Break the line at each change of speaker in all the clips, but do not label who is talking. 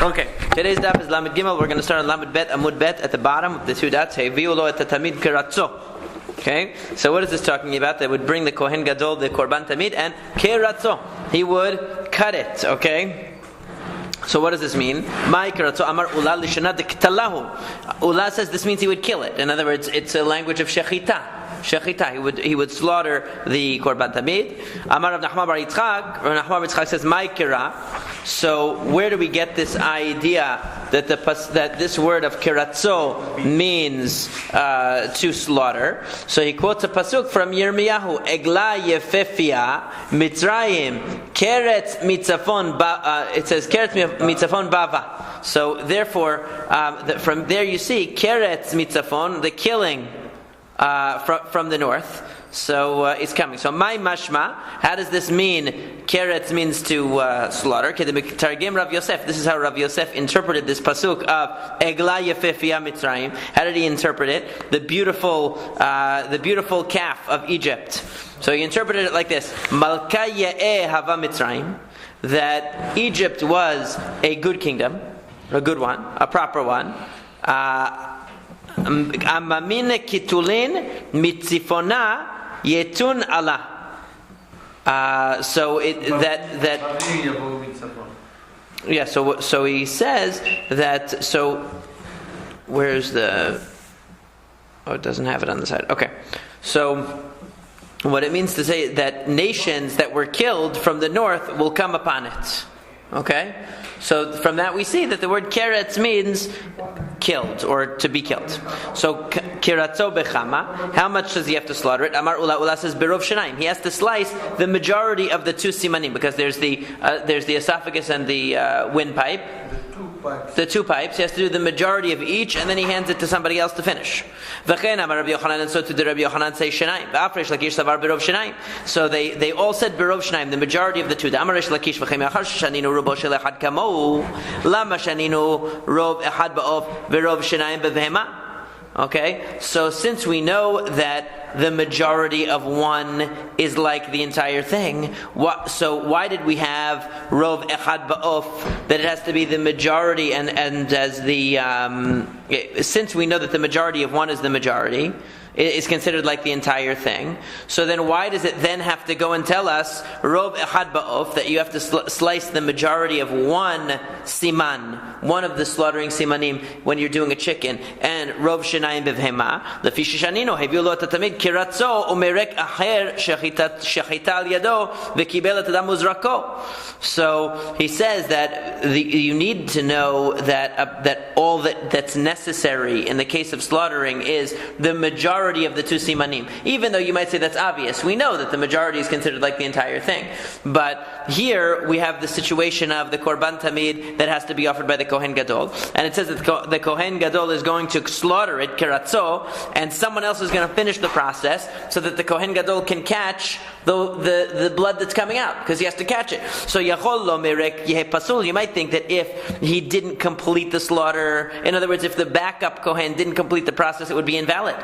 Okay, today's daf is Lamed Gimel. We're going to start on Lamed Bet, Amud Bet at the bottom of the two dots. Heviu lo et tamid keratzo. Okay, so what is this talking about? They would bring the Kohen Gadol, the Korban Tamid, and keratzo. He would cut it. Okay. So what does this mean? Ula says this means he would kill it. In other words, it's a language of shechita. Shechita. He would slaughter the korban tamid. Amar Rav Nachman bar Yitzchak. Rav Nachman bar Yitzchak says ma'ikera. So where do we get this idea that that this word of kiratzo means to slaughter? So he quotes a pasuk from Yirmiyahu: Egla yefefia Mitzrayim keret mitzafon. It says keret mitzafon bava. So therefore, from there you see keret mitzafon, the killing from the north. So it's coming. So my mashma, how does this mean? Keret means to slaughter. Targim Rav Yosef. This is how Rav Yosef interpreted this pasuk of Egla Yefefia Mitzrayim. How did he interpret it? The beautiful calf of Egypt. So he interpreted it like this: Malka Ye'eh Hava Mitzrayim. That Egypt was a good kingdom, a good one, a proper one. Amamine kitulin mitzifona yetun Allah. So he says that. So where's the? Oh, it doesn't have it on the side. Okay, so what it means to say that nations that were killed from the north will come upon it. Okay. So from that we see that the word keretz means killed or to be killed. So kiratzo bechama, how much does he have to slaughter it? Amar Ula says berov shenayim. He has to slice the majority of the two simanim because there's the esophagus and the windpipe. The two pipes. He has to do the majority of each, and then he hands it to somebody else to finish. V'chein Amar Rabbi Yochanan, and so to the Rabbi Yochanan say shenayim. V'afresh lakish savar berov shenayim. So they all said berov shenayim, the majority of the two. The Amarish lakish v'chein achar shaninu rubo shel echad kamo. Lama shaninu rov echad ba'ov berov shenayim bevhema. Okay, so since we know that the majority of one is like the entire thing, so why did we have rov echad ba'of, that it has to be the majority, and as the since we know that the majority of one is the majority, is considered like the entire thing. So then why does it then have to go and tell us rov echad ba'of, that you have to slice the majority of one siman, one of the slaughtering simanim when you're doing a chicken, and rov shenayim bevhema lefi shishanino heviu lo tatamid kiratzo umerek acher shechita al yado vekibel et adam uzrako. So he says that you need to know that all that's necessary in the case of slaughtering is the majority of the two simanim. Even though you might say that's obvious, we know that the majority is considered like the entire thing. But here we have the situation of the korban tamid that has to be offered by the Kohen Gadol, and it says that the Kohen Gadol is going to slaughter it kiratzo, and someone else is going to finish the process so that the Kohen Gadol can catch the blood that's coming out, because he has to catch it. So yachol lo merek yehe pasul. You might think that if he didn't complete the slaughter, in other words, if the backup Kohen didn't complete the process, it would be invalid.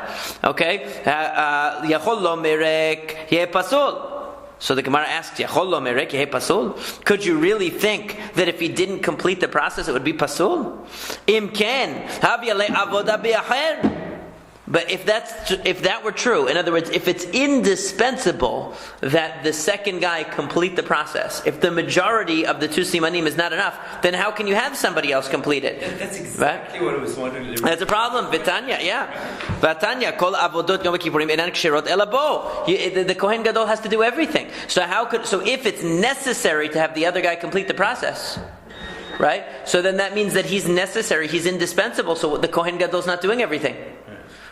Okay, yachol lo merek yehe pasul. So the Gemara asks, yachol lo merek yehe pasul? Could you really think that if he didn't complete the process, it would be pasul? Im ken havya le avoda be'acher. But if that were true, in other words, if it's indispensable that the second guy complete the process, if the majority of the two simanim is not enough, then how can you have somebody else complete it?
That's exactly what I was wondering.
That's a problem. Vitanya, yeah. Vitanya, kol avodot yom kippurim enan kshirot elabo. The Kohen Gadol has to do everything. So if it's necessary to have the other guy complete the process, right? So then that means that he's necessary, he's indispensable. So the Kohen Gadol's not doing everything.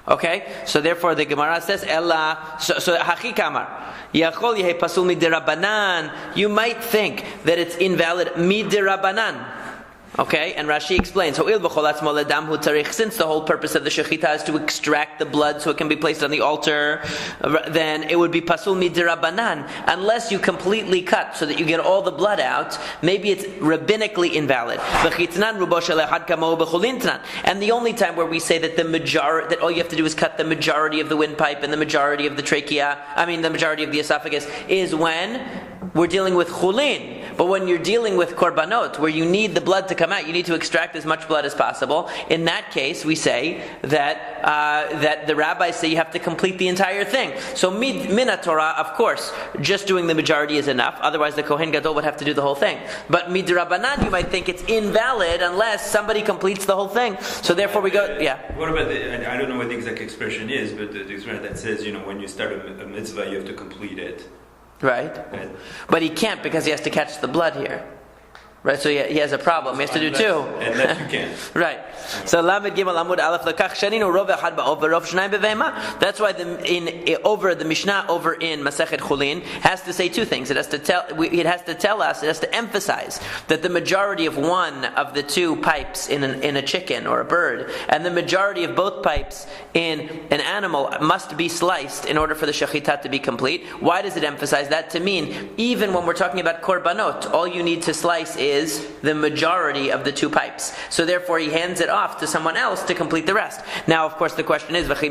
Okay, so therefore the Gemara says, "Ella." So hachi kamar, yachol yehe pasul midirabanan. You might think that it's invalid midirabanan. Okay, and Rashi explains, since the whole purpose of the shechita is to extract the blood so it can be placed on the altar, then it would be pasul midirabanan, unless you completely cut so that you get all the blood out. Maybe it's rabbinically invalid. And the only time where we say that that all you have to do is cut the majority of the windpipe and the majority of the the majority of the esophagus, is when we're dealing with chulin. But when you're dealing with korbanot, where you need the blood to come out, you need to extract as much blood as possible. In that case, we say that that the rabbis say you have to complete the entire thing. So min Torah, of course, just doing the majority is enough. Otherwise, the Kohen Gadol would have to do the whole thing. But midrabanan, you might think it's invalid unless somebody completes the whole thing. So therefore, we go. Yeah.
What about I don't know what the exact expression is, but the expression that says, when you start a mitzvah, you have to complete it.
Right. But he can't because he has to catch the blood here. Right, so he has a problem. He has to do two.
Unless you can.
Right. So Lamed Gimel Amud Aleph Lekach Shaninu Rov Echad Ba'ov Rov Shnayim Bevehema. That's why the Mishnah over in Masechet Chulin has to say two things. It has to tell us. It has to emphasize that the majority of one of the two pipes in a chicken or a bird, and the majority of both pipes in an animal must be sliced in order for the shechita to be complete. Why does it emphasize that? To mean even when we're talking about korbanot, all you need to slice is the majority of the two pipes. So therefore he hands it off to someone else to complete the rest. Now of course the question is, if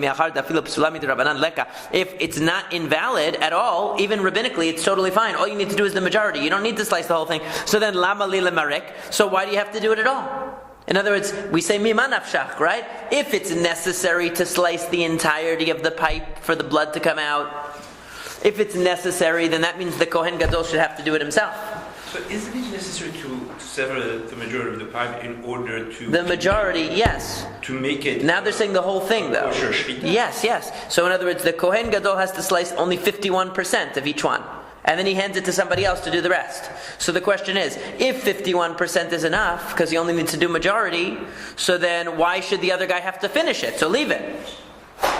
it's not invalid at all, even rabbinically, it's totally fine. All you need to do is the majority. You don't need to slice the whole thing. So then lama li lemarek. So why do you have to do it at all? In other words, we say mima nafshach, right? If it's necessary to slice the entirety of the pipe for the blood to come out, if it's necessary, then that means the Kohen Gadol should have to do it himself.
So isn't it necessary to sever the majority of the pipe in order to...
The majority, yes.
To make it...
Now they're saying the whole thing, though. Yes. So in other words, the Kohen Gadol has to slice only 51% of each one. And then he hands it to somebody else to do the rest. So the question is, if 51% is enough, because he only needs to do majority, so then why should the other guy have to finish it? So leave it.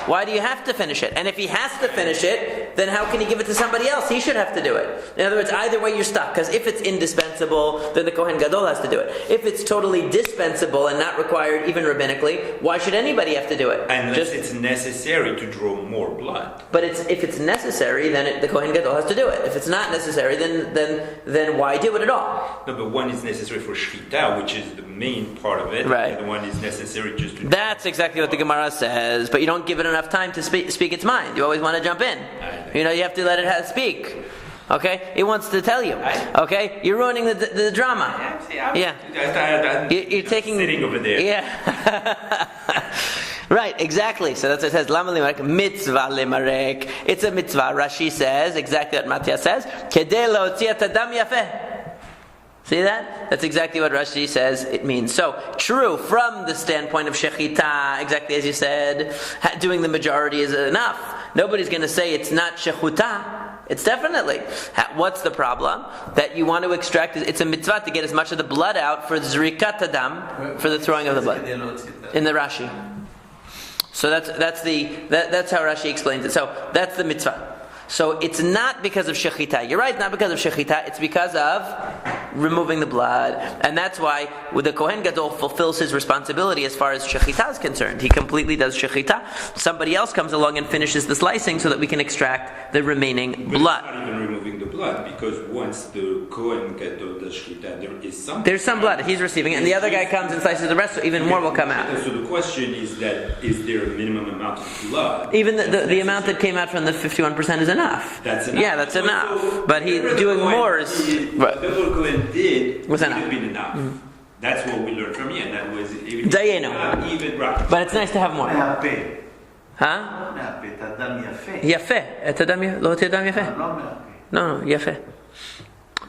Why do you have to finish it? And if he has to finish it, then how can he give it to somebody else? He should have to do it. In other words, either way you're stuck. Because if it's indispensable, then the Kohen Gadol has to do it. If it's totally dispensable and not required even rabbinically, why should anybody have to do it?
Unless it's necessary to draw more blood.
But if it's necessary, then the Kohen Gadol has to do it. If it's not necessary, then why do it at all?
No, but one is necessary for shchita, which is the main part of it.
Right.
And the one is necessary just to...
That's exactly what the Gemara says, but you don't give it enough time to speak its mind. You always want to jump in. You have to let it speak. Okay? It wants to tell you. Okay? You're ruining the drama. Yeah. You're taking...
Sitting over there.
Yeah. Right, exactly. So that's what it says. Lama limarek, mitzvah limarek. It's a mitzvah. Rashi says, exactly what Matya says. Kedei laotzi et adam yafeh. See that? That's exactly what Rashi says it means. So, true, from the standpoint of shechita, exactly as you said, doing the majority is enough. Nobody's going to say it's not shechuta. It's definitely. What's the problem? That you want to extract, it's a mitzvah to get as much of the blood out for zrikat adam, for the throwing of the blood. In the Rashi. So that's how Rashi explains it. So, that's the mitzvah. So it's not because of shechita. You're right, not because of shechita. It's because of removing the blood. And that's why the Kohen Gadol fulfills his responsibility as far as shechita is concerned. He completely does shechita. Somebody else comes along and finishes the slicing so that we can extract the remaining blood.
It's not even removing the blood, because once the Kohen Gadol does shechita, there is some...
There's some blood. He's receiving it. And the other guy comes and slices the rest, so even more will come out.
So the question is is there a minimum amount of blood?
Even the amount that came out from the 51% is enough.
That's enough.
Yeah, that's enough. But he doing more is...
Whatever Kohen did
was
would have been enough. Mm-hmm. That's what we learned from here. And that was even right.
But it's nice to have more. Huh? יפה. את אדם יפה. לא את אדם יפה. No, יפה.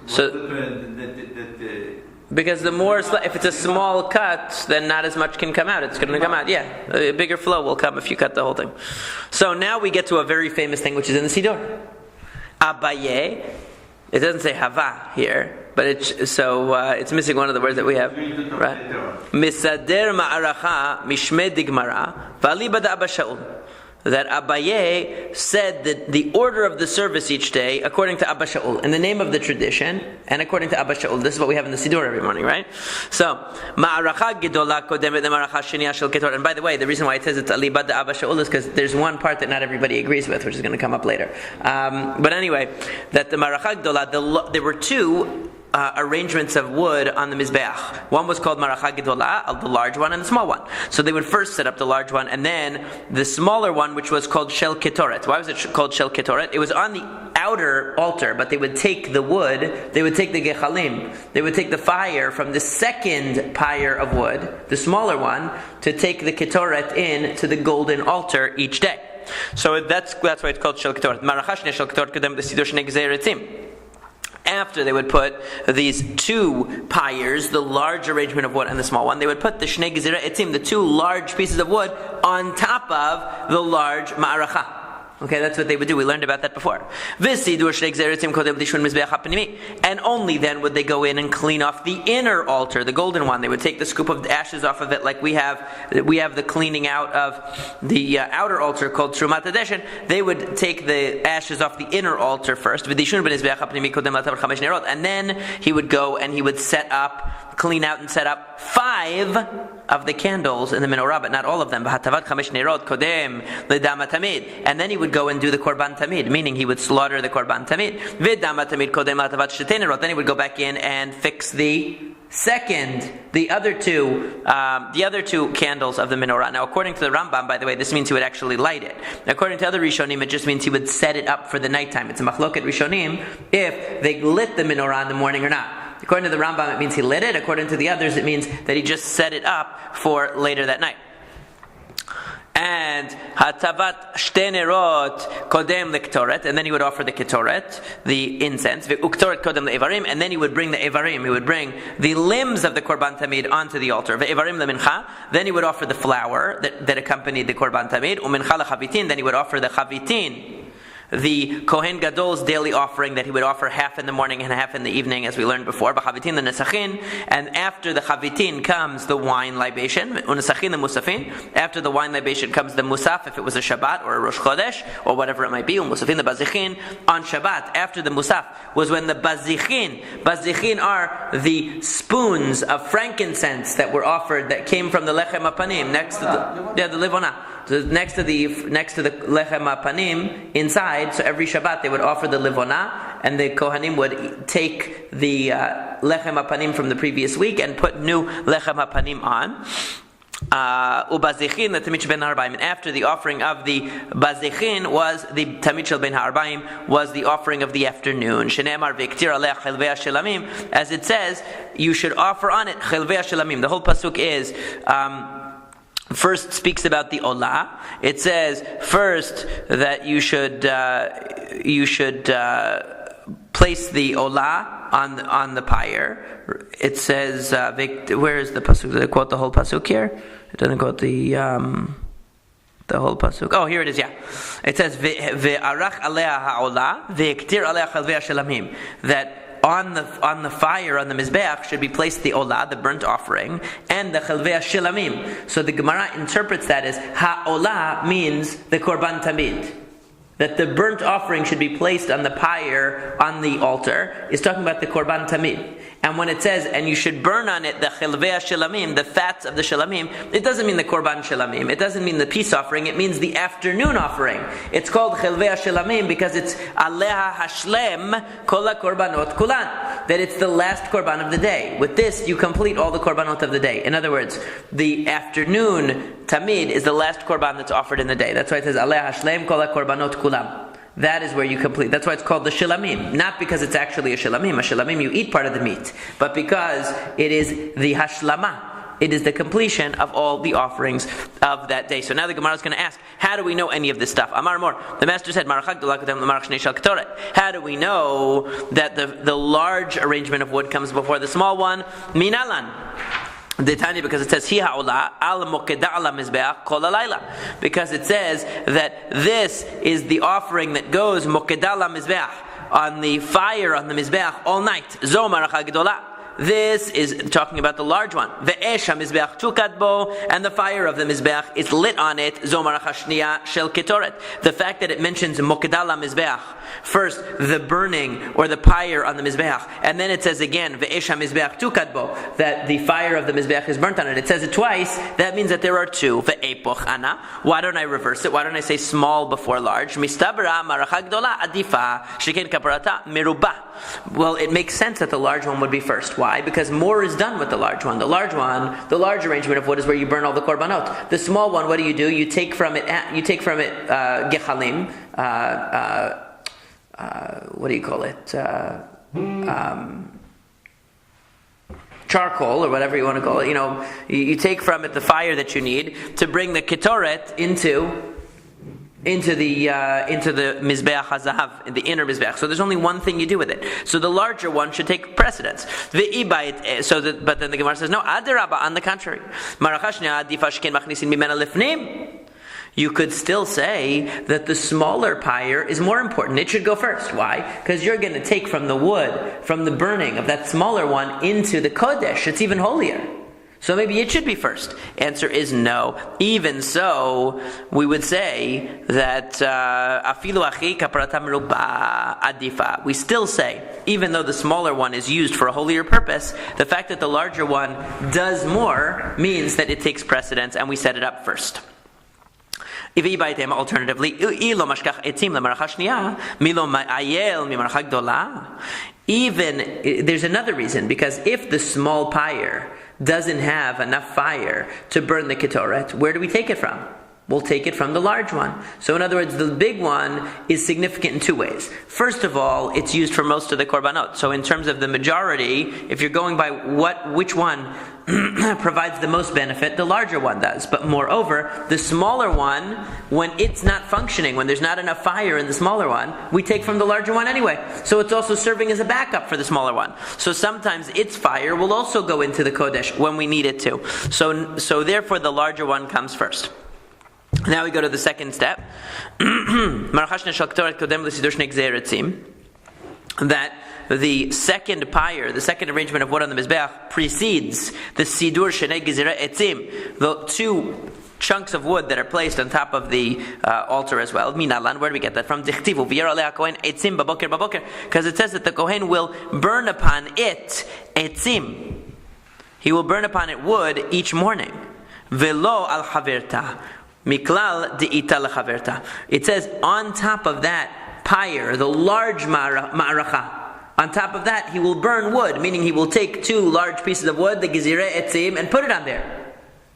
So... Because the more, if it's a small cut, then not as much can come out. It's going to come out, yeah. A bigger flow will come if you cut the whole thing. So now we get to a very famous thing, which is in the Siddur. Abaye, it doesn't say hava here, but it's missing one of the words that we have, right? Misader ma'aracha mishme digmara v'ali bada Abba Shaul. That Abaye said that the order of the service each day, according to Abba Shaul, in the name of the tradition, and according to Abba Shaul. This is what we have in the Siddur every morning, right? So, Ma'aracha Gedola Kodemet Ma'aracha Sheniya Shel Ketor. And by the way, the reason why it says it's Alibad de Abba Shaul is because there's one part that not everybody agrees with, which is going to come up later. But anyway, that the Ma'aracha Gedola, there were two arrangements of wood on the Mizbeach. One was called Maracha Gedolah, the large one, and the small one. So they would first set up the large one, and then the smaller one, which was called Shel Ketoret. Why was it called Shel Ketoret? It was on the outer altar, but they would take the wood, they would take the gechalim, they would take the fire from the second pyre of wood, the smaller one, to take the ketoret in to the golden altar each day. So that's why it's called shel ketoret. Marachash shel ketoret kedem l'sidur shnei gezei eretzim. After they would put these two pyres, the large arrangement of wood and the small one, they would put the shnei gezei eretzim, the two large pieces of wood, on top of the large ma'aracha. Okay, that's what they would do. We learned about that before. And only then would they go in and clean off the inner altar, the golden one. They would take the scoop of the ashes off of it, like we have the cleaning out of the outer altar called Trumat Hadeshen. They would take the ashes off the inner altar first. And then he would go and he would clean out and set up 5 of the candles in the menorah, but not all of them. And then he would go and do the korban tamid, meaning he would slaughter the korban tamid. Then he would go back in and fix the other two candles of the menorah. Now, according to the Rambam, by the way, this means he would actually light it. According to other Rishonim, it just means he would set it up for the nighttime. It's a machloket Rishonim if they lit the menorah in the morning or not. According to the Rambam, it means he lit it. According to the others, it means that he just set it up for later that night. And hatavat shte nerot kodem lektoret, and then he would offer the ketoret, the incense. Ve'uktoret kodem le'evarim, and then he would bring the evarim. He would bring the limbs of the korban tamid onto the altar. Ve'evarim lemincha. Then he would offer the flour that accompanied the korban tamid. Umincha lechavitin. Then he would offer the chavitin, the Kohen Gadol's daily offering that he would offer half in the morning and half in the evening, as we learned before. B'chavitin the nesachin, and after the chavitin comes the wine libation. Unesachin the musafin. After the wine libation comes the musaf, if it was a Shabbat or a Rosh Chodesh or whatever it might be. Musafin the bazichin on Shabbat. After the musaf was when the bazichin are the spoons of frankincense that were offered, that came from the lechem hapanim next to the livona. So next to the lechem hapanim inside. So every Shabbat they would offer the livona, and the Kohanim would take the lechem hapanim from the previous week and put new lechem hapanim on. Ubazichin the tamid ben harbaim. And after the offering of the bazichin was the tamid shel ben harbaim, was the offering of the afternoon. Shene'emar ve'ktir aleh chelvei shelamim, as it says, you should offer on it chelvei shelamim. The whole pasuk is. First speaks about the olah. It says first that you should place the olah on the pyre. It says where is the pasuk? Did I quote the whole pasuk here? It doesn't quote the whole pasuk. Oh, here it is. Yeah, it says ve'arach alea ha'olah ve'ktir alea chalvei shelamim, that on the fire, on the mizbeach, should be placed the olah, the burnt offering, and the chalvei shilamim. So the Gemara interprets that as ha'olah means the korban tamid. That the burnt offering should be placed on the pyre, on the altar, is talking about the korban tamid. And when it says, and you should burn on it the chelvei shilamim, the fats of the shilamim, it doesn't mean the korban shilamim. It doesn't mean the peace offering. It means the afternoon offering. It's called chelvei shilamim because it's aleha hashlem kol korbanot kulan. That it's the last korban of the day. With this, you complete all the korbanot of the day. In other words, the afternoon tamid is the last korban that's offered in the day. That's why it says aleha hashlem kol korbanot kulan. That is where you complete. That's why it's called the shilamim. Not because it's actually a shilamim. A shilamim, you eat part of the meat. But because it is the hashlama. It is the completion of all the offerings of that day. So now the Gemara is going to ask, how do we know any of this stuff? Amar Mor, the master said, how do we know that the large arrangement of wood comes before the small one? Minalan. Because it says because it says that this is the offering that goes on the fire on the mizbeach all night. This is talking about the large one. And the fire of the mizbeach is lit on it. The fact that it mentions mokedala mizbeach, first the burning or the pyre on the mizbeach, and then it says again that the fire of the mizbeach is burnt on it. It says it twice. That means that there are two. Why don't I reverse it? Why don't I say small before large? Well, it makes sense that the large one would be first. Why? Because more is done with the large one. The large arrangement of wood is where you burn all the korbanot. The small one, what do? You take from it gechalim, what do you call it? Charcoal or whatever you want to call it. You take from it the fire that you need to bring the ketoret into the mizbeach hazahav, in the inner mizbeach. So there's only one thing you do with it. So the larger one should take precedence. But then the Gemara says no. Adarabba, on the contrary. You could still say that the smaller pyre is more important. It should go first. Why? Because you're going to take from the wood, from the burning of that smaller one into the kodesh. It's even holier. So maybe it should be first. Answer is no. Even so, we would say that afilu achi kaparata meruba adifa. We still say, even though the smaller one is used for a holier purpose, the fact that the larger one does more means that it takes precedence, and we set it up first. Alternatively, even there's another reason, because if the small pyre doesn't have enough fire to burn the ketoret, where do we take it from? We'll take it from the large one. So in other words, the big one is significant in two ways. First of all, it's used for most of the korbanot. So in terms of the majority, if you're going by which one provides the most benefit, the larger one does. But moreover, the smaller one, when it's not functioning, when there's not enough fire in the smaller one, we take from the larger one anyway. So it's also serving as a backup for the smaller one. So sometimes its fire will also go into the kodesh when we need it to. So therefore the larger one comes first. Now we go to the second step. That the second pyre, the second arrangement of wood on the mizbeach, precedes the sidur shenei gezerah etzim, the two chunks of wood that are placed on top of the altar as well. Minalan, where do we get that from? Dichtivu v'yer alei hakohen etzim baboker baboker, because it says that the kohen will burn upon it etzim. He will burn upon it wood each morning. Velo al chaverta. Miklal de'ita lechaverta. It says on top of that pyre, the large ma'aracha, on top of that he will burn wood, meaning he will take two large pieces of wood, the gezireh etzim, and put it on there.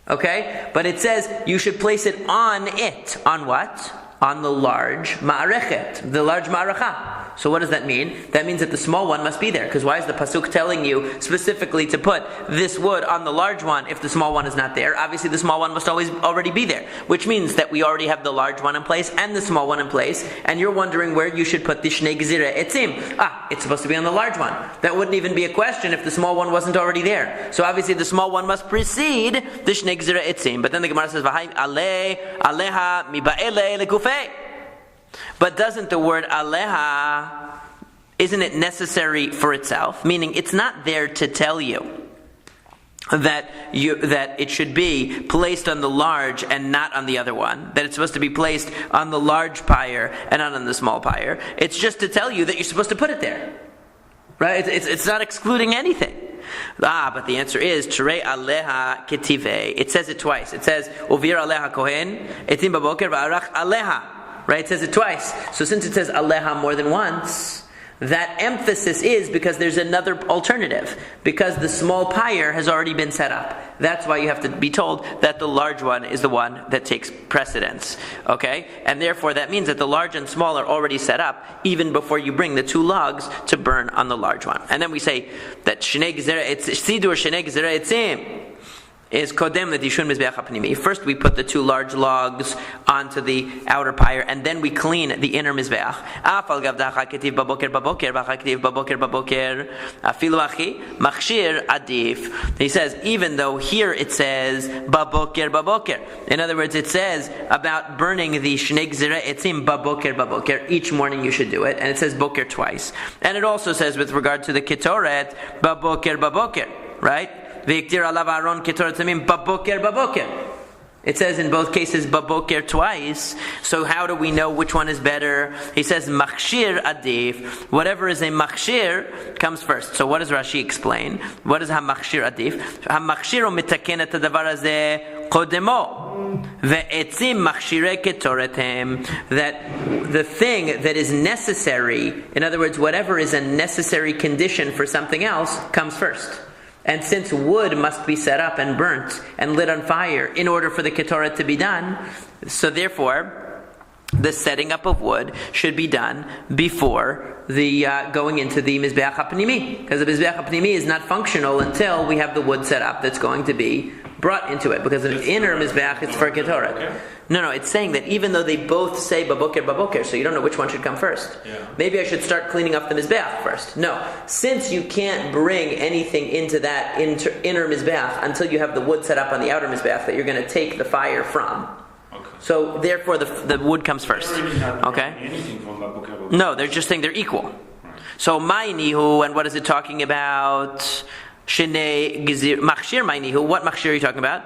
Okay? But it says you should place it on it. On what? On the large ma'arechet, the large ma'aracha. So what does that mean? That means that the small one must be there. Because why is the pasuk telling you specifically to put this wood on the large one if the small one is not there? Obviously the small one must already be there. Which means that we already have the large one in place and the small one in place. And you're wondering where you should put the shnei gezirah etzim. It's supposed to be on the large one. That wouldn't even be a question if the small one wasn't already there. So obviously the small one must precede the shnei gezirah etzim. But then the Gemara says, V'hai aleha miba'ele lekufei. But doesn't the word aleha, isn't it necessary for itself? Meaning it's not there to tell you that it should be placed on the large and not on the other one. That it's supposed to be placed on the large pyre and not on the small pyre. It's just to tell you that you're supposed to put it there. Right? It's not excluding anything. But the answer is Tirei aleha ketivei. It says it twice. It says Uvir aleha kohen etim baboker v'arach aleha. Right? It says it twice. So since it says aleha more than once, that emphasis is because there's another alternative. Because the small pyre has already been set up. That's why you have to be told that the large one is the one that takes precedence. Okay? And therefore that means that the large and small are already set up even before you bring the two logs to burn on the large one. And then we say that Shnei Gezerah Sidur Shnei Gezerah Etzim is kodem l'tishun mizbeach hapnimi. First we put the two large logs onto the outer pyre, and then we clean the inner mizbeach. Afal gavdacha ketiv baboker baboker v'achaketiv baboker baboker afilu achi machshir adif. He says even though here it says baboker baboker, in other words it says about burning the shnei gezerah etzim baboker baboker, each morning you should do it, and it says boker twice, and it also says with regard to the ketoret baboker baboker, right? It says in both cases baboker twice. So how do we know which one is better? He says machshir adif. Whatever is a machshir comes first. So what does Rashi explain? What is ha-machshir adif? Ha-machshir mitaken et hadavar hazeh kodemo ve'etzim machshirei ketoretem. That the thing that is necessary, in other words, whatever is a necessary condition for something else, comes first. And since wood must be set up and burnt and lit on fire in order for the ketoret to be done, so therefore the setting up of wood should be done before the going into the Mizbeach HaPnimi, because the Mizbeach HaPnimi is not functional until we have the wood set up that's going to be brought into it, because an inner Mizbeach is for Ketoret.
Okay.
No, it's saying that even though they both say Baboker, so you don't know which one should come first.
Yeah.
Maybe I should start cleaning up the Mizbeach first. No, since you can't bring anything into that inner Mizbeach until you have the wood set up on the outer Mizbeach that you're going to take the fire from.
Okay.
So therefore the wood comes first. Okay?
Anything from Baboker.
No, they're just saying they're equal. So Ma'inihu, and what is it talking about? Shnei Gzir Machshir Ma'inihu. What Machshir are you talking about?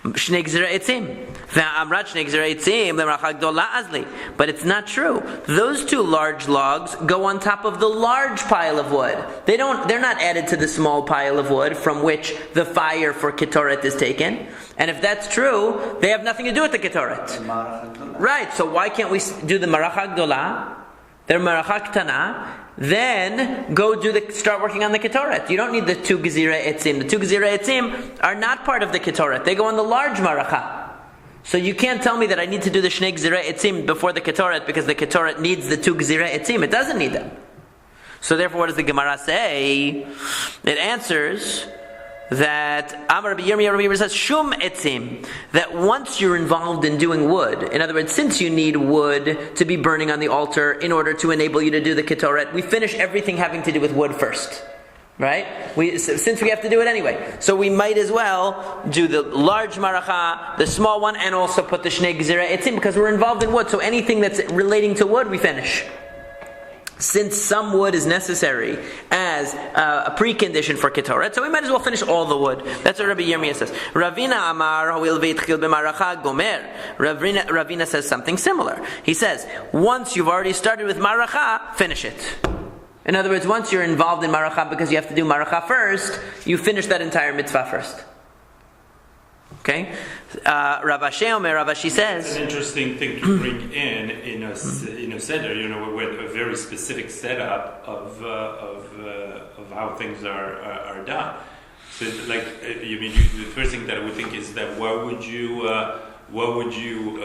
Shnei Gzira Etzim. Ve'amrat Shnei Gzira Etzim le'maracha gdola azli. But it's not true. Those two large logs go on top of the large pile of wood. They're not added to the small pile of wood from which the fire for Ketoret is taken. And if that's true, they have nothing to do with the Ketoret. Right, so why can't we do the Maracha Gdola? They're Maracha Ktana. Then go start working on the Ketoret. You don't need the two Gezira Etzim. The two Gezira Etzim are not part of the Ketoret. They go on the large Maracha. So you can't tell me that I need to do the Shnei Gezira Etzim before the Ketoret because the Ketoret needs the two Gezira Etzim. It doesn't need them. So therefore, what does the Gemara say? It answers that Amar Rabbi Yirmiyah says Shum Etzim, that once you're involved in doing wood, in other words, since you need wood to be burning on the altar in order to enable you to do the Ketoret, we finish everything having to do with wood first. Right? Since we have to do it anyway. So we might as well do the large maracha, the small one, and also put the Shnei Gezira Etzim because we're involved in wood. So anything that's relating to wood, we finish. Since some wood is necessary as a precondition for Ketoret, so we might as well finish all the wood. That's what Rabbi Yirmiyah says. Ravina Amar Hoil Veitchil B'Maracha Gomer. Ravina says something similar. He says, once you've already started with Maracha, finish it. In other words, once you're involved in Maracha because you have to do Maracha first, you finish that entire mitzvah first. Okay? Rav Ashi says,
it's an interesting thing to bring in a seder, with a very specific setup of how things are done. So, the first thing that I would think is that why would you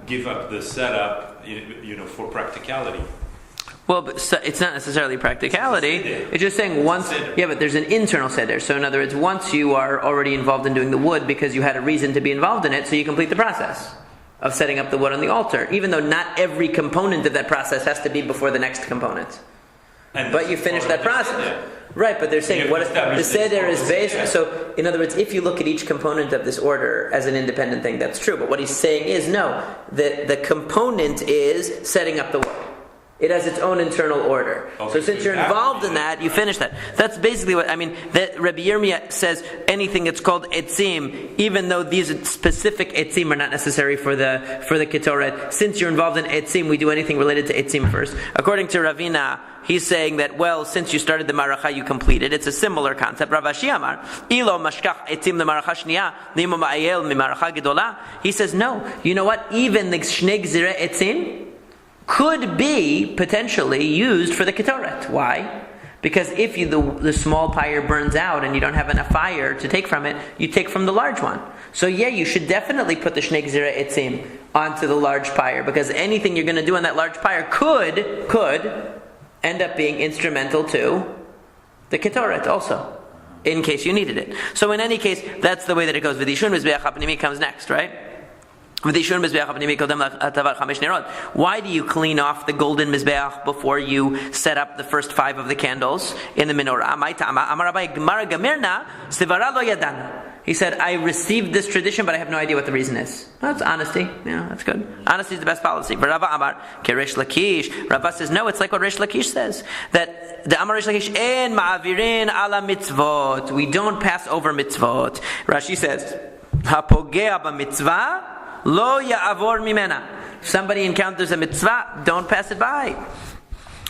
give up the setup, for practicality?
well, but it's not necessarily practicality. It's just saying once, but there's an internal seder. So in other words, once you are already involved in doing the wood because you had a reason to be involved in it, so you complete the process of setting up the wood on the altar, even though not every component of that process has to be before the next component. But you finish that process. Right, but they're saying what the seder is based. So, in other words, if you look at each component of this order as an independent thing, that's true. But what he's saying is, no, the component is setting up the wood. It has its own internal order. Okay, so since you're involved in that, you finish that. That's basically what, that Rabbi Yirmiyah says anything that's called etzim, even though these specific etzim are not necessary for the Ketoret, since you're involved in etzim, we do anything related to etzim first. According to Ravina, he's saying that, since you started the maracha, you completed. It's a similar concept. Rav Ashi Amar, ilo mashkach etzim lemaracha shniya, nimo ma'ayel mimaracha gedola. He says, no, you know what? Even the shnei gzira etzim could be potentially used for the Ketoret. Why? Because if the small pyre burns out and you don't have enough fire to take from it, you take from the large one. So you should definitely put the Shnei Gzira Etzim onto the large pyre, because anything you're going to do on that large pyre could end up being instrumental to the Ketoret also, in case you needed it. So in any case, that's the way that it goes. V'dishun Mizbeach HaPnimi comes next, right? Why do you clean off the golden mizbeach before you set up the first 5 of the candles in the menorah? He said, I received this tradition, but I have no idea what the reason is. Well, that's honesty. That's good. Honesty is the best policy. Rava says, no, it's like what Resh Lakish says. That the Amar Resh Lakish, en ma'avirin ala mitzvot. We don't pass over mitzvot. Rashi says, hapogea b'mitzvah lo ya'avor mimena. If somebody encounters a mitzvah, don't pass it by.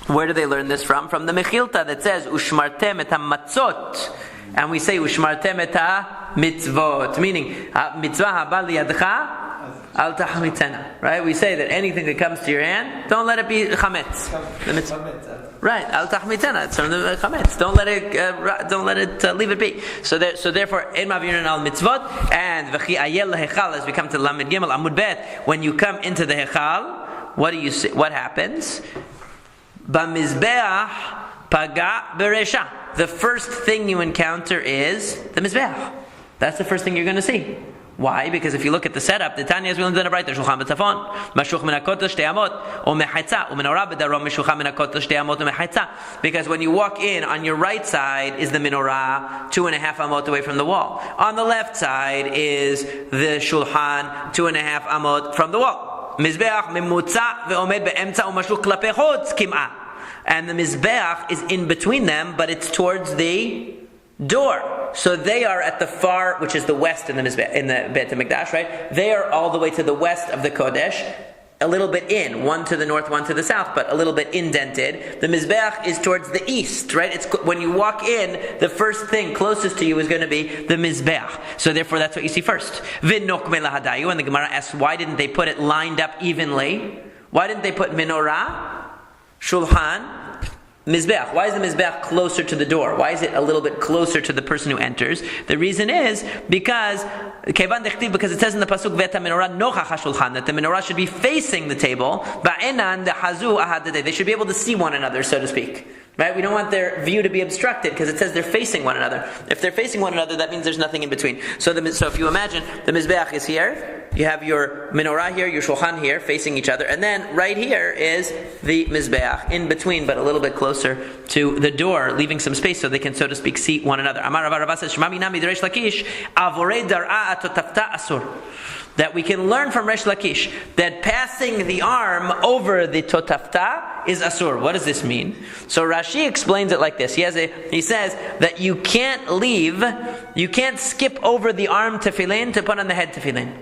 Where do they learn this from? From the Mechilta that says, ushmartem et ha-matzot. And we say, ushmartem et ha-mitzvot. Meaning, mitzvah haba liyadcha Al tahmitena. Right? We say that anything that comes to your hand, don't let it be chametz. Right, al tahmitena. It's from the chametz. Don't let it leave it be. So therefore, ein mavirin al mitzvot and v'chi ayel lehechal. As we come to Lamed Gimel Amud Bet, when you come into the hechal, what do you see? What happens? Bamizbeach paga beresha. The first thing you encounter is the mizbeach. That's the first thing you're going to see. Why? Because if you look at the setup, the Tanya is willing to write the Shulchan B'Tzafon, Mashuch Min HaKotel Shtei Amot, O Mechatza, U'Menorah B'Darom Mashucha Min HaKotel Shtei Amot U'Mechatza. Because when you walk in, on your right side is the menorah, 2.5 amot away from the wall. On the left side is the Shulchan, 2.5 amot from the wall. Mizbeach Mimutza Ve'omed Be'emtza U'Mashuch Klapei Chutz Kim'ah. And the Mizbeach is in between them, but it's towards the door. So they are at the far, which is the west in the Beit HaMikdash, right? They are all the way to the west of the Kodesh, a little bit in, one to the north, one to the south, but a little bit indented. The Mizbeach is towards the east, right? It's when you walk in, the first thing closest to you is going to be the Mizbeach. So therefore, that's what you see first. V'nokme lahadayu, and the Gemara asks, why didn't they put it lined up evenly? Why didn't they put menorah, shulchan, Mizbeach? Why is the Mizbeach closer to the door? Why is it a little bit closer to the person who enters? The reason is because it says in the pasuk Veta menorah nochach hashulchan, that the menorah should be facing the table. They should be able to see one another, so to speak. Right? We don't want their view to be obstructed because it says they're facing one another. If they're facing one another, that means there's nothing in between. So if you imagine the Mizbeach is here, you have your menorah here, your shulchan here, facing each other, and then right here is the Mizbeach, in between, but a little bit closer to the door, leaving some space so they can, so to speak, see one another. Amar Rava says, Shema nami d'Reish Lakish, avorei dar'a atotafta asur. That we can learn from Resh Lakish that passing the arm over the totafta is asur. What does this mean? So Rashi explains it like this. He says that you can't skip over the arm tefillin to put on the head tefillin.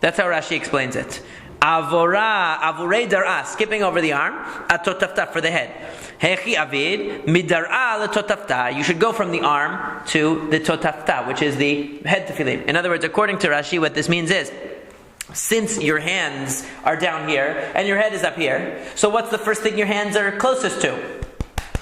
That's how Rashi explains it. Avurei dar'a, skipping over the arm, atotafta, for the head. Hechi avid, midar'a letotafta. You should go from the arm to the totafta, which is the head tefillin. In other words, according to Rashi, what this means is, since your hands are down here and your head is up here, so what's the first thing your hands are closest to?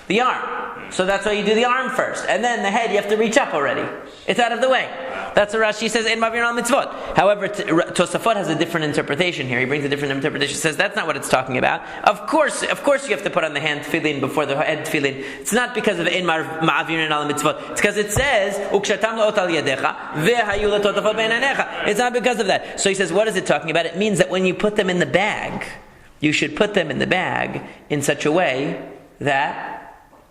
The arm. So that's why you do the arm first. And then the head, you have to reach up already. It's out of the way. That's what Rashi says, in Mavir al Mitzvot. However, Tosafot has a different interpretation here. He brings a different interpretation. He says that's not what it's talking about. Of course you have to put on the hand tefillin before the head tefillin. It's not because of in Ma'avir al Mitzvot. It's because it says, Ukshatam la'ot al yadecha, ve'hayu l'totafot be'inanecha. It's not because of that. So he says, what is it talking about? It means that when you put them in the bag, you should put them in the bag in such a way that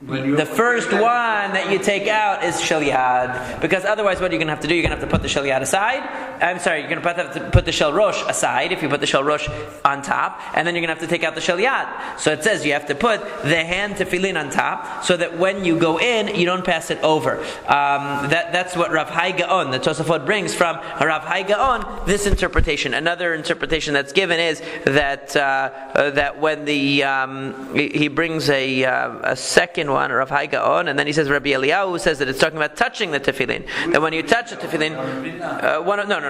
the first one that you take out is shel yad, because otherwise what you're going to have to do, you're going to have to put the shel yad aside. You're going to have to put the shel rosh aside if you put the shel rosh on top, and then you're going to have to take out the shel yad. So it says you have to put the hand tefillin on top, so that when you go in, you don't pass it over. That's what Rav Hai Gaon, the Tosafot, brings from Rav Hai Gaon, this interpretation. Another interpretation that's given is that when he brings a second one, Rav Hai Gaon, and then he says Rabbi Eliyahu says that it's talking about touching the tefillin. That when you touch the tefillin,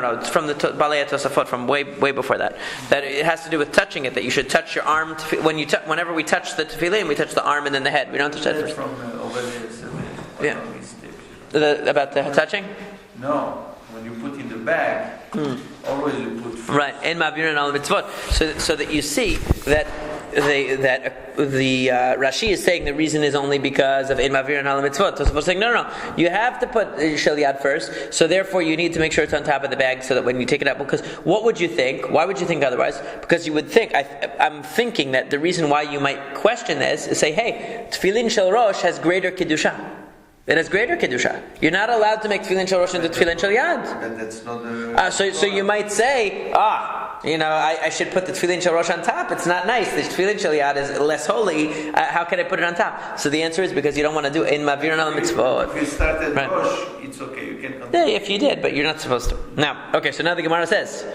no, it's from the Balei Tosafot, from way before that. That it has to do with touching it. That you should touch your arm whenever we touch the tefillin, we touch the arm and then the head. We don't touch that first. About the touching?
No. When you put in the bag, always you put
right, in Ma'avirin al Mitzvot, so that you see that the Rashi is saying the reason is only because of in Ma'avirin al Mitzvot. So supposed to say no, you have to put shel yad first. So therefore, you need to make sure it's on top of the bag, so that when you take it out, because what would you think? Why would you think otherwise? Because you would think, I'm thinking that the reason why you might question this is say, hey, tefillin shel rosh has greater kedusha. It has greater kedusha. You're not allowed to make tefillin shel rosh into tefillin shel yad.
But that's not the.
So you might say, I should put the tefillin shel rosh on top. It's not nice. The tefillin shel yad is less holy. How can I put it on top? So the answer is because you don't want to do it in Ma'avirin al Mitzvot.
If you started rosh, it's okay. You can continue.
Yeah, if you did, but you're not supposed to. Now the Gemara says,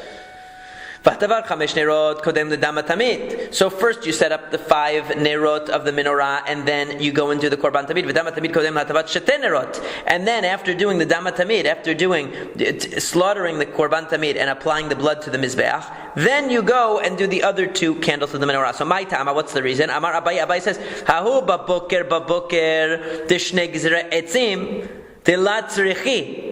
So first you set up the 5 nerot of the menorah, and then you go into the korban tamid. And then after doing the dama tamid, after doing slaughtering the korban tamid and applying the blood to the mizbeach, then you go and do the other 2 candles of the menorah. So my tama, what's the reason? Amar Abai says, Hahu baboker tishne gzre etzim tilatzrichi.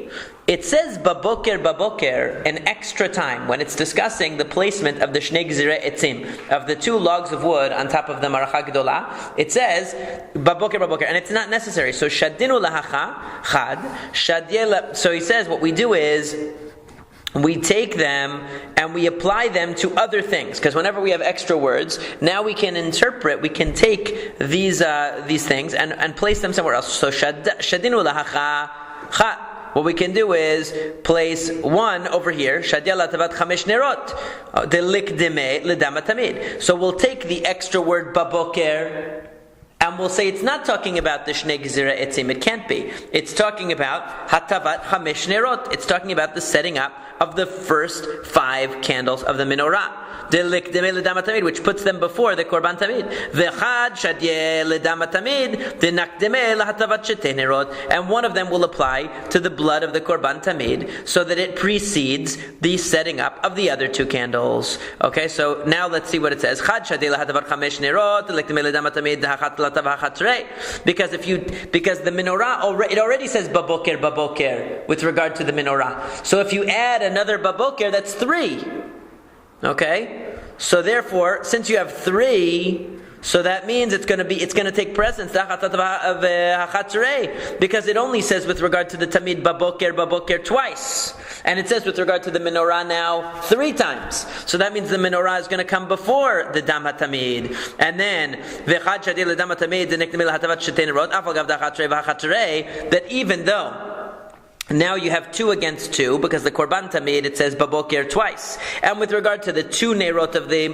It says baboker, an extra time, when it's discussing the placement of the shnei gzirei etzim, of the 2 logs of wood on top of the maracha gedola. It says baboker, and it's not necessary. So shadinu lahacha chad, shadiel. So he says what we do is we take them and we apply them to other things, because whenever we have extra words, now we can interpret, we can take these things and place them somewhere else. So shadinu lahacha chad. What we can do is place 1 over here. So we'll take the extra word baboker, and we'll say it's not talking about the shnei gzira etzim. It can't be. It's talking about hatavat chamesh nerot. It's talking about the setting up of the first 5 candles of the menorah, which puts them before the korban tamid. And one of them will apply to the blood of the korban tamid, so that it precedes the setting up of the other 2 candles. Okay, so now let's see what it says. Because the menorah it already says baboker with regard to the menorah. So if you add another baboker, that's 3. Okay, so therefore, since you have 3, so that means it's going to take precedence, because it only says with regard to the tamid baboker twice, and it says with regard to the menorah now 3 times. So that means the menorah is going to come before the dam hatamid, and then that even though now you have 2 against 2, because the korban tamid it says baboker twice, and with regard to the 2 nerot of the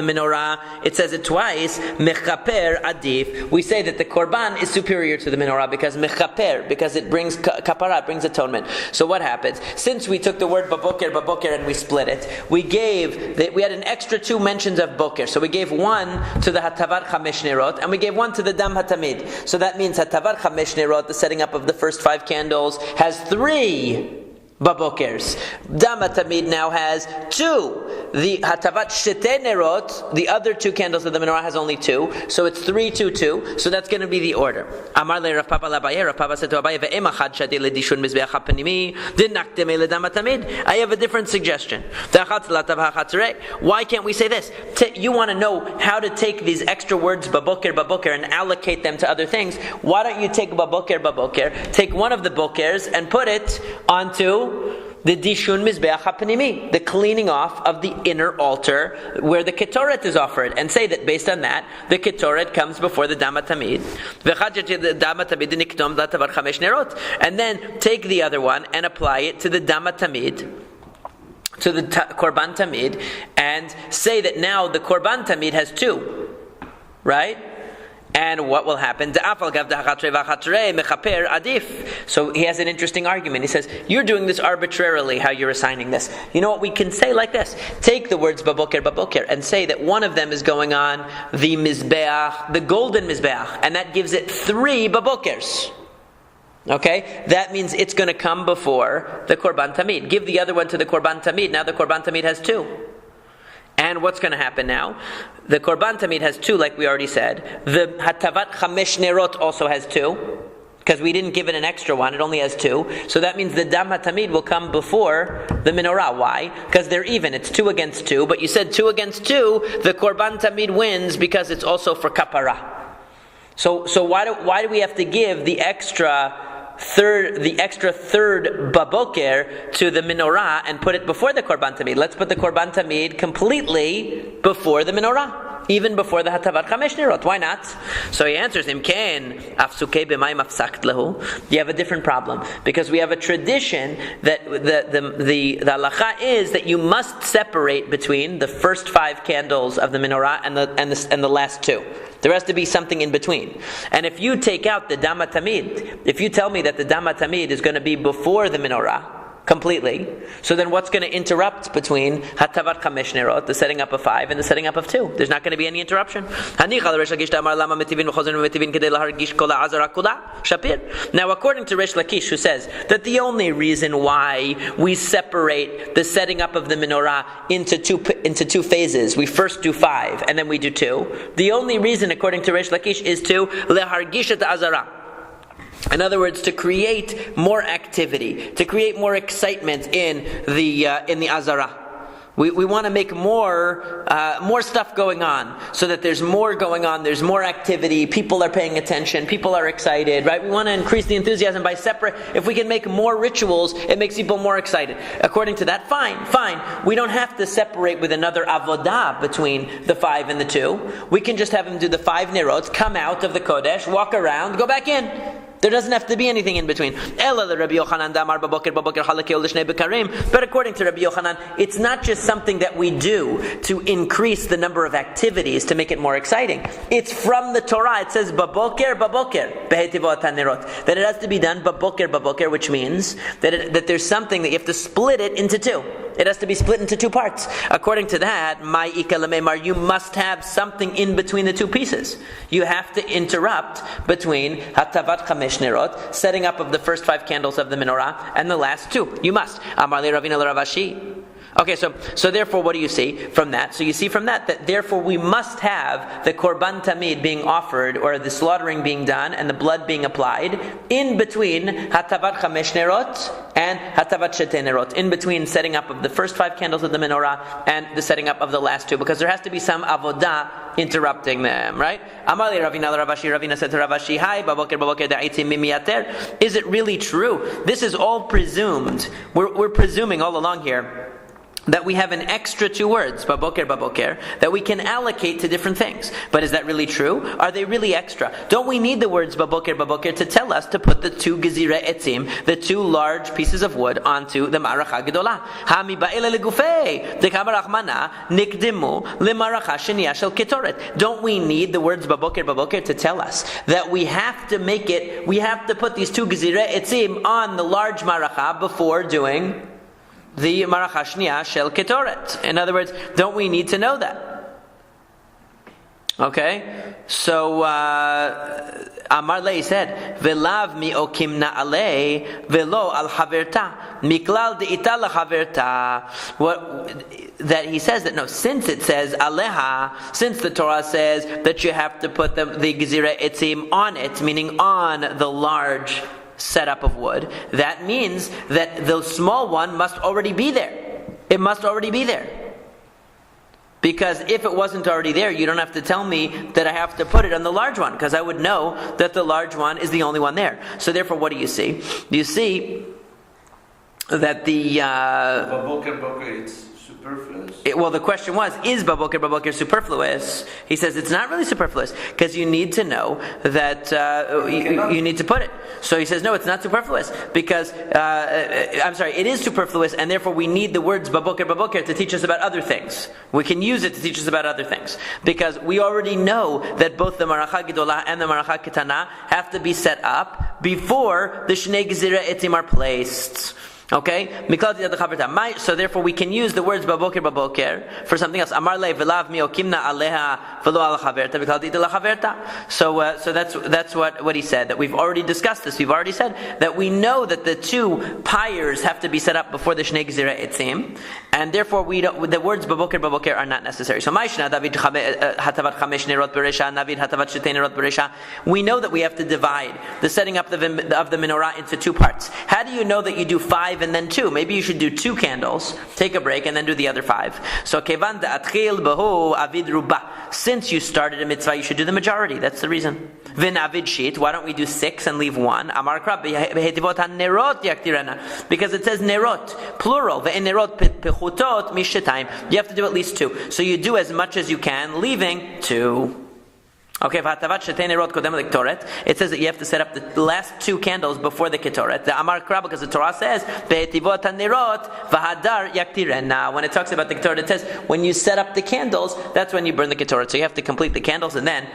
menorah it says it twice. Mechaper adif. We say that the korban is superior to the menorah because mechaper, because it brings kapara, it brings atonement. So what happens? Since we took the word baboker and we split it, we had an extra 2 mentions of boker. So we gave 1 to the hatavar chamesh nerot, and we gave 1 to the dam hatamid. So that means hatavar chamesh nerot, the setting up of the first 5 candles, has 3 babokers. Dam hatamid now has 2. The hatavat shete nerot, the other 2 candles of the menorah, has only 2. So it's 3, 2, 2. So that's going to be the order. Amar le Rav Papa laBaye. Rav Papa said to Abaye, ve'em achad shate ledishun mizbeach hapanimi dinakdeme ledam hatamid. I have a different suggestion. Why can't we say this? You want to know how to take these extra words baboker and allocate them to other things. Why don't you take baboker, take one of the bokers and put it onto the dishun mizbeach hapanimi, the cleaning off of the inner altar where the ketoret is offered, and say that based on that, the ketoret comes before the dam hatamid. And then take the other one and apply it to the dam hatamid, to the korban tamid, and say that now the korban tamid has 2, right? And what will happen? So he has an interesting argument. He says, you're doing this arbitrarily, how you're assigning this. You know what, we can say like this. Take the words baboker, and say that one of them is going on the mizbeach, the golden mizbeach, and that gives it 3 babokers. Okay? That means it's going to come before the korban tamid. Give the other one to the korban tamid. Now the korban tamid has 2. And what's going to happen now? The korban tamid has 2, like we already said. The hatavat chamesh nerot also has 2, because we didn't give it an extra one. It only has 2. So that means the dam hatamid will come before the menorah. Why? Because they're even. It's 2 against 2. But you said 2 against 2. The korban tamid wins because it's also for kapara. So why do we have to give the extra third baboker to the menorah and put it before the korban tamid? Let's put the korban tamid completely before the menorah, even before the hatavat chamesh nerot. Why not? So he answers him, Ken afsukei b'mayim afsakt lehu. You have a different problem, because we have a tradition that the halacha is that you must separate between the first 5 candles of the menorah and the last 2. There has to be something in between. And if you take out the dam hatamid, if you tell me that the dam hatamid is going to be before the menorah, completely. So then what's going to interrupt between hatavat chamesh nerot, the setting up of 5, and the setting up of 2? There's not going to be any interruption. Now according to Resh Lakish, who says that the only reason why we separate the setting up of the menorah into two phases, we first do 5 and then we do 2, the only reason according to Resh Lakish is to lehargish et azara. In other words, to create more activity, to create more excitement in the azara. We want to make more stuff going on, so that there's more going on, there's more activity, people are paying attention, people are excited, right? We want to increase the enthusiasm by separate. If we can make more rituals, it makes people more excited. According to that, fine. We don't have to separate with another avodah between the 5 and the 2. We can just have them do the 5 nerot, come out of the Kodesh, walk around, go back in. There doesn't have to be anything in between. But according to Rabbi Yochanan, it's not just something that we do to increase the number of activities to make it more exciting. It's from the Torah. It says baboker that it has to be done baboker, which means that there's something that you have to split it into 2. It has to be split into 2 parts. According to that, you must have something in between the 2 pieces. You have to interrupt between hatavat chamesh nerot, setting up of the first 5 candles of the menorah, and the last 2. You must. Amar le Ravina le Ravashi. Okay, so therefore, what do you see from that? So you see from that therefore we must have the korban tamid being offered, or the slaughtering being done, and the blood being applied in between hatavat chamesh nerot and hatavat shetei nerot, in between setting up of the first 5 candles of the menorah and the setting up of the last 2, because there has to be some avodah interrupting them, right? Amali Ravina Ravashi. Ravina said to Ravashi, "Hi, baboker da'itim mimiyater." Is it really true? This is all presumed. We're presuming all along here that we have an extra 2 words, baboker, that we can allocate to different things. But is that really true? Are they really extra? Don't we need the words baboker to tell us to put the 2 gezirei etzim, the 2 large pieces of wood, onto the maracha gedolah? Hami ba'ele legufei, dekama rachmana nikdimu lemaracha sheniya shel ketoret. Don't we need the words baboker to tell us that we have to put these 2 gezirei etzim on the large maracha before doing the maracha shniya shel ketoret? In other words, don't we need to know that? Okay, so Amar Lei said, "Velav mi okimna alei velo al haverta miklal deita la haverta." That he says that no, since it says aleha, since the Torah says that you have to put the gezirei etzim on it, meaning on the large setup of wood, that means that the small one must already be there. It must already be there. Because if it wasn't already there, you don't have to tell me that I have to put it on the large one, because I would know that the large one is the only one there. So therefore, what do you see? You see that the
baboker, it's superfluous.
The question was, is baboker superfluous? He says it's not really superfluous, because you need to know that you need to put it. So he says, no, it's not superfluous, because it is superfluous, and therefore we need the words baboker to teach us about other things. We can use it to teach us about other things, because we already know that both the maracha gedolah and the maracha ketana have to be set up before the shnei gezirei etzim are placed. Okay? So therefore we can use the words baboker for something else. Amar le velav mi okimna aleha velo al chaverta miklal de'ita la chaverta. So that's what he said, that we've already discussed this. We've already said that we know that the 2 pyres have to be set up before the shnei gezirei etzim, and therefore the words baboker are not necessary. So ma'ishna David hatavat chamesh nerot beresha, Navid hatavat shetei nerot beresha. We know that we have to divide the setting up of the menorah into 2 parts. How do you know that you do 5 and then 2? Maybe you should do 2 candles, take a break, and then do the other 5. So kevan da'atchil behu avid ruba. Since you started a mitzvah, you should do the majority. That's the reason. Vin avid shit. Why don't we do 6 and leave 1? Amar krab behetivot hanerot yaktirena, because it says nerot plural. Ve'en nerot pechutot mishetayim. You have to do at least 2. So you do as much as you can, leaving 2. Okay, it says that you have to set up the last 2 candles before the ketoret. The Amar Krab, because the Torah says, when it talks about the ketoret, it says, when you set up the candles, that's when you burn the ketoret. So you have to complete the candles and then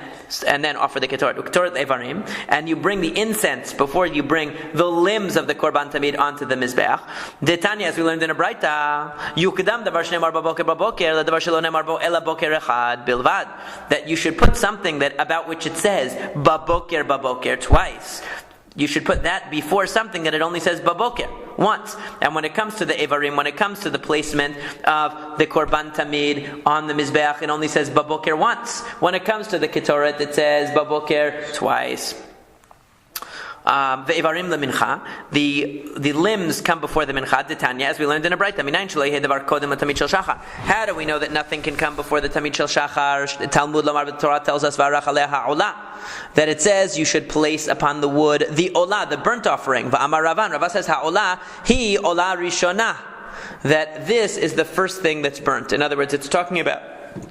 and then offer the ketoret. Ketoret evarim, and you bring the incense before you bring the limbs of the korban tamid onto the mizbeach. Detanya, as we learned in a braita, yukdam davar shneimar baboker baboker ladavar shelo neimar bo ela boker echad bilvad. That you should put something that about which it says baboker baboker twice. You should put that before something that it only says baboker once. And when it comes to the evarim, when it comes to the placement of the korban tamid on the mizbeach, it only says baboker once. When it comes to the ketoret, it says baboker twice. Ve'evarim lemincha, the limbs come before the mincha. Detanya, as we learned in a braita, minayin shelo yehi davar kodem latamid shel shachar. How do we know that nothing can come before the tamid shel shachar? Talmud lamar, the Torah tells us v'arach aleha ha'olah, that it says you should place upon the wood the olah, the burnt offering. Va'amar Ravan, Rava says ha'olah hi olah rishonah, that this is the first thing that's burnt. In other words, it's talking about,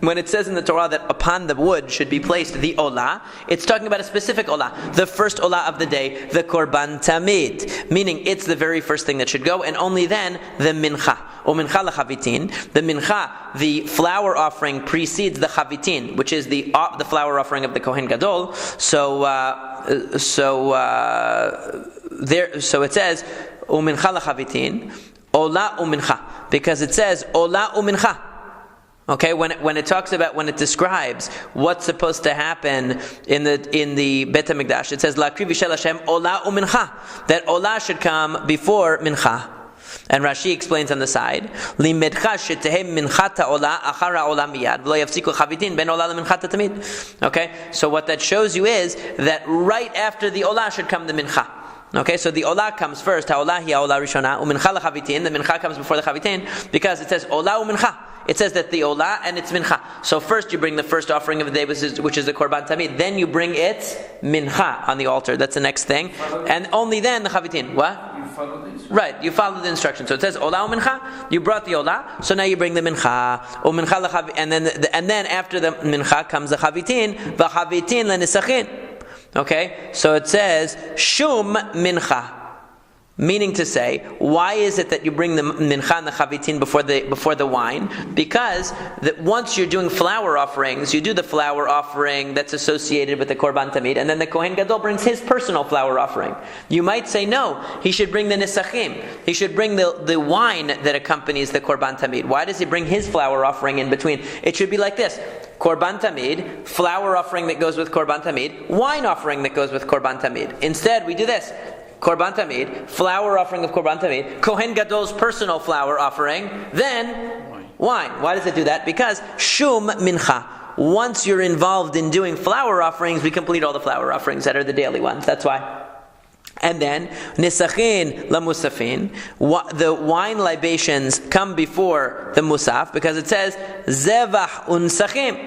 when it says in the Torah that upon the wood should be placed the olah, it's talking about a specific olah, the first olah of the day, the korban tamid, meaning it's the very first thing that should go, and only then the mincha. O mincha lechavitin, the mincha, the flour offering precedes the chavitin, which is the flour offering of the Kohen Gadol. So it says o mincha lechavitin, olah umincha, because it says olah umincha. Okay, when it talks about, when it describes what's supposed to happen in the Beit HaMikdash, it says la'akriv v'shel Hashem olah u'mincha, that olah should come before mincha. And Rashi explains on the side, limedcha shetehei minchata olah achara olah miyad v'lo yafsiku chavitin ben olah leminchata tamid. Okay, so what that shows you is that right after the olah should come the mincha. Okay, so the olah comes first. Ha'olah hi ha'olah rishona u'mincha lechavitin. The mincha comes before the chavitin because it says olah u'mincha. It says that the olah and it's mincha. So first you bring the first offering of the day, which is the korban tamid. Then you bring its mincha on the altar. That's the next thing, and only then the chavitin. What?
You follow the instruction.
Right, you follow the instruction. So it says olah u'mincha. You brought the olah, so now you bring the mincha. U'mincha lechav, and then after the mincha comes the chavitin. V'chavitin lenisachin. Okay, so it says shum mincha, meaning to say, why is it that you bring the mincha and the chavitin before the wine? Because once you're doing flour offerings, you do the flour offering that's associated with the korban tamid, and then the Kohen Gadol brings his personal flour offering. You might say no, he should bring the nisachim. He should bring the wine that accompanies the korban tamid. Why does he bring his flour offering in between? It should be like this: korban tamid, flour offering that goes with korban tamid, wine offering that goes with korban tamid. Instead, we do this: korban tamid, flour offering of korban tamid, Kohen Gadol's personal flour offering, then wine. Why does it do that? Because shum mincha. Once you're involved in doing flour offerings, we complete all the flour offerings that are the daily ones. That's why. And then nisachin la musafin, the wine libations come before the musaf because it says zevach unsachim.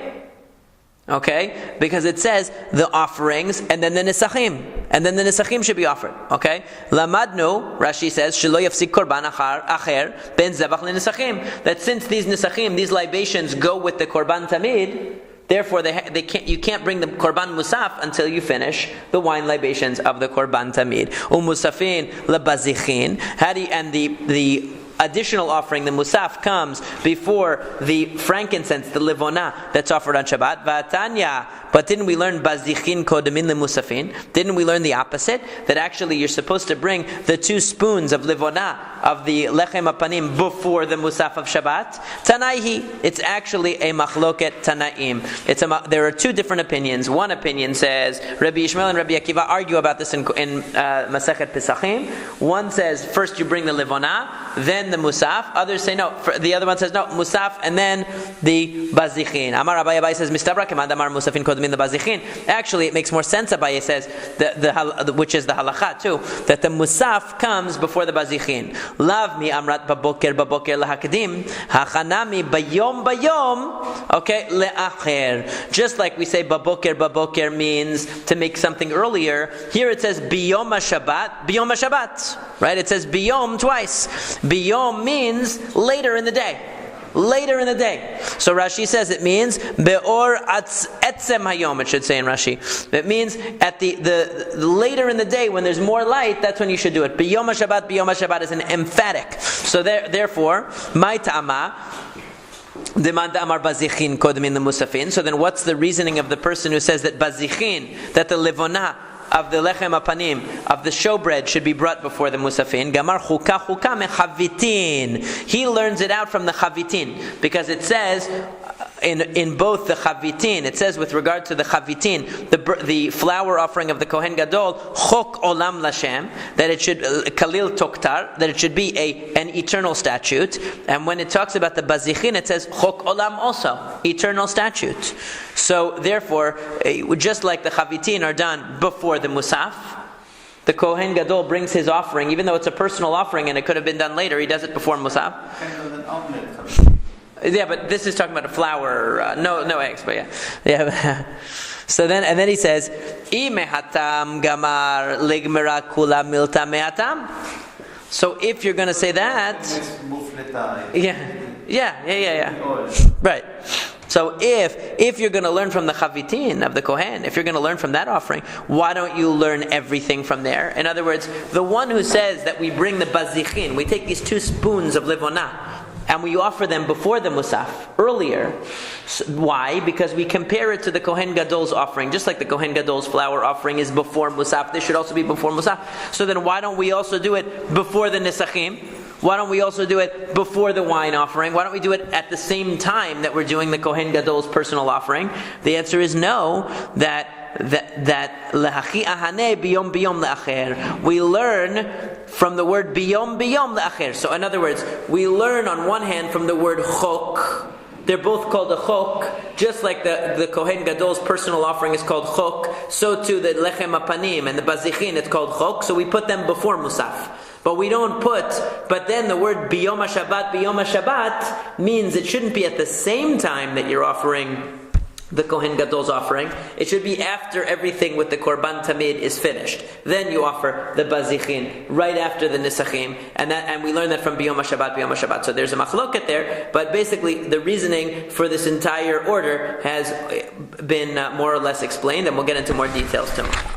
Okay, because it says the offerings and then the nisachim, and then the nisachim should be offered. Okay, lamadnu, Rashi says shelo yafsik korban acher ben zevach lenisachim, that since these nisachim, these libations go with the korban tamid, therefore you can't bring the korban musaf until you finish the wine libations of the korban tamid. Umusafin lebazichin, and the additional offering, the musaf, comes before the frankincense, the livona, that's offered on Shabbat. V'atanya, but didn't we learn bazichin kodemin lemusafin? Didn't we learn the opposite? That actually you're supposed to bring the 2 spoons of livona, of the lechem apanim, before the musaf of Shabbat? Tanaihi, it's actually a machloket tanaim. There are 2 different opinions. One opinion says, Rabbi Yishmael and Rabbi Akiva argue about this in Masechet Pesachim. One says, first you bring the livona, then the musaf. Others say no. The other one says no, musaf and then the bazichin. Amar Abaye says mistabra kemad amar musafin kodmin the bazichin. Actually, it makes more sense. Abaye says which is the halacha too, that the musaf comes before the bazichin. Lav mi amrat baboker lahakadim hachanami bayom. Okay, leacher. Just like we say baboker means to make something earlier. Here it says biyom Shabbat. Right? It says biyom twice. Biyom means later in the day. Later in the day. So Rashi says it means be'or etzem hayom, it should say in Rashi. It means at the later in the day when there's more light, that's when you should do it. Biyom Shabbat is an emphatic. So therefore, my ta'ama, Demand amar bazichin kodmin the musafin. So then what's the reasoning of the person who says that bazichin, that the levona of the lechem apanim, of the showbread, should be brought before the musafin? Gamar chuka chuka mechavitin. He learns it out from the chavitin, because it says in both the chavitin, it says with regard to the chavitin, the flour offering of the Kohen Gadol, chok olam lashem, that it should kalil toktar, that it should be an eternal statute. And when it talks about the bazichin, it says chok olam also, eternal statute. So therefore, just like the chavitin are done before the musaf, the Kohen Gadol brings his offering, even though it's a personal offering and it could have been done later, he does it before musaf. Yeah, but this is talking about a flour, no eggs, but yeah. So then he says, "I mehatam gamar ligmera kula milta mehatam." So if you're going to say that, yeah. Right. So if you're going to learn from the chavitin of the Kohen, if you're going to learn from that offering, why don't you learn everything from there? In other words, the one who says that we bring the bazichin, we take these 2 spoons of livona, and we offer them before the musaf, earlier. Why? Because we compare it to the Kohen Gadol's offering. Just like the Kohen Gadol's flour offering is before musaf, this should also be before musaf. So then why don't we also do it before the nisachim? Why don't we also do it before the wine offering? Why don't we do it at the same time that we're doing the Kohen Gadol's personal offering? The answer is no, that lehachi ahane biyom biyom leacher. We learn from the word biyom biyom leacher. So in other words, we learn on one hand from the word chok. They're both called a chok, just like the Kohen Gadol's personal offering is called chok, so too the lechem apanim and the bazichin, it's called chok, so we put them before musaf. But then the word biyom HaShabbat means it shouldn't be at the same time that you're offering the Kohen Gadol's offering. It should be after everything with the Korban Tamid is finished. Then you offer the Bazichin right after the Nisachim, and we learn that from Biyom HaShabbat. So there's a machloket there, but basically the reasoning for this entire order has been more or less explained, and we'll get into more details tomorrow.